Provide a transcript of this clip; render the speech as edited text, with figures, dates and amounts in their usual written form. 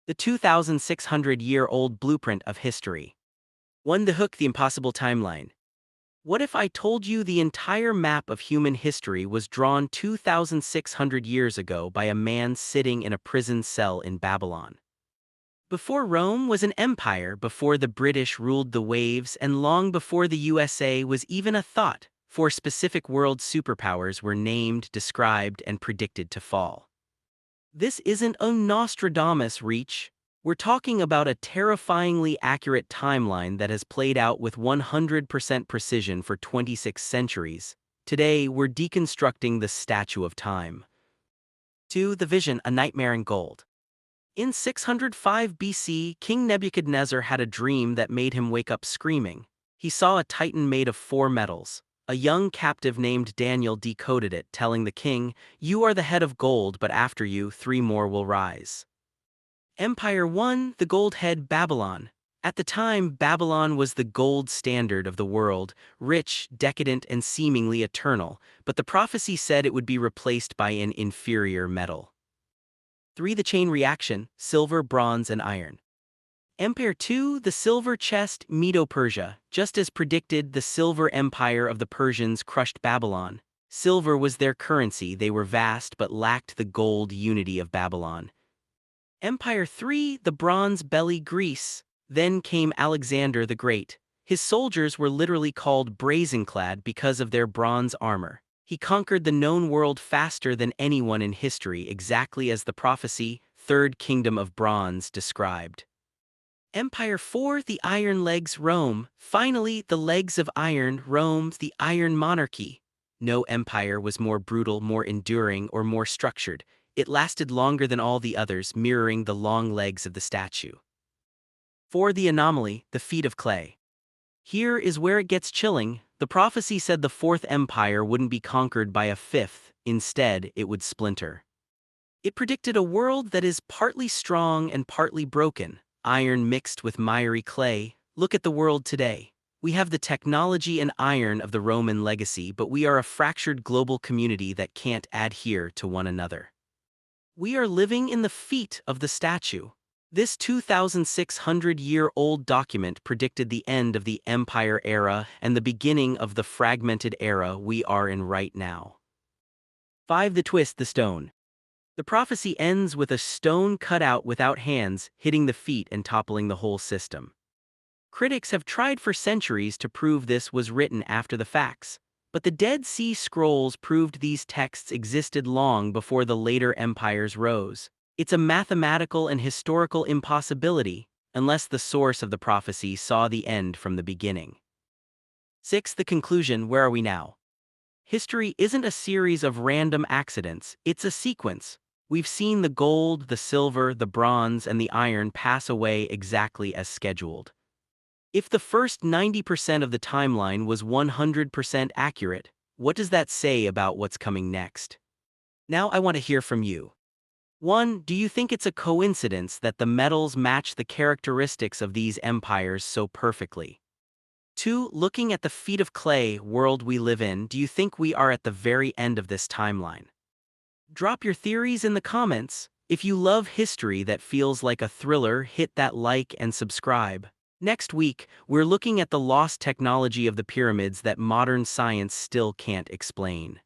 The 2,600-year-old blueprint of history. 1. The Hook, the Impossible Timeline. What if I told you the entire map of human history was drawn 2,600 years ago by a man sitting in a prison cell in Babylon? Before Rome was an empire, before the British ruled the waves, and long before the USA was even a thought, 4 specific world superpowers were named, described, and predicted to fall. This isn't a Nostradamus reach. We're talking about a terrifyingly accurate timeline that has played out with 100% precision for 26 centuries. Today, we're deconstructing the Statue of Time. 2. The Vision, a Nightmare in Gold. In 605 BC, King Nebuchadnezzar had a dream that made him wake up screaming. He saw a titan made of 4 metals. A young captive named Daniel decoded it, telling the king, "You are the head of gold, but after you, 3 more will rise." Empire 1, the gold head, Babylon. At the time, Babylon was the gold standard of the world, rich, decadent, and seemingly eternal, but the prophecy said it would be replaced by an inferior metal. 3. The chain reaction, silver, bronze, and iron. Empire 2, the silver chest, Medo-Persia. Just as predicted, the silver empire of the Persians crushed Babylon. Silver was their currency. They were vast but lacked the gold unity of Babylon. Empire 3, the bronze belly, Greece. Then came Alexander the Great. His soldiers were literally called brazen-clad because of their bronze armor. He conquered the known world faster than anyone in history, exactly as the prophecy, Third Kingdom of Bronze, described. Empire 4, the Iron Legs, Rome. Finally, the legs of iron, Rome, the Iron Monarchy. No empire was more brutal, more enduring, or more structured. It lasted longer than all the others, mirroring the long legs of the statue. 4. The Anomaly, the Feet of Clay. Here is where it gets chilling. The prophecy said the 4th empire wouldn't be conquered by a 5th, instead it would splinter. It predicted a world that is partly strong and partly broken, iron mixed with miry clay. Look at the world today. We have the technology and iron of the Roman legacy, but we are a fractured global community that can't adhere to one another. We are living in the feet of the statue. This 2,600-year-old document predicted the end of the Empire era and the beginning of the fragmented era we are in right now. 5. The Twist, the Stone. The prophecy ends with a stone cut out without hands hitting the feet and toppling the whole system. Critics have tried for centuries to prove this was written after the facts, but the Dead Sea Scrolls proved these texts existed long before the later empires rose. It's a mathematical and historical impossibility, unless the source of the prophecy saw the end from the beginning. 6. The Conclusion, where are we now? History isn't a series of random accidents, it's a sequence. We've seen the gold, the silver, the bronze, and the iron pass away exactly as scheduled. If the first 90% of the timeline was 100% accurate, what does that say about what's coming next? Now I want to hear from you. 1. Do you think it's a coincidence that the metals match the characteristics of these empires so perfectly? 2. Looking at the feet of clay world we live in, do you think we are at the very end of this timeline? Drop your theories in the comments. If you love history that feels like a thriller, hit that like and subscribe. Next week, we're looking at the lost technology of the pyramids that modern science still can't explain.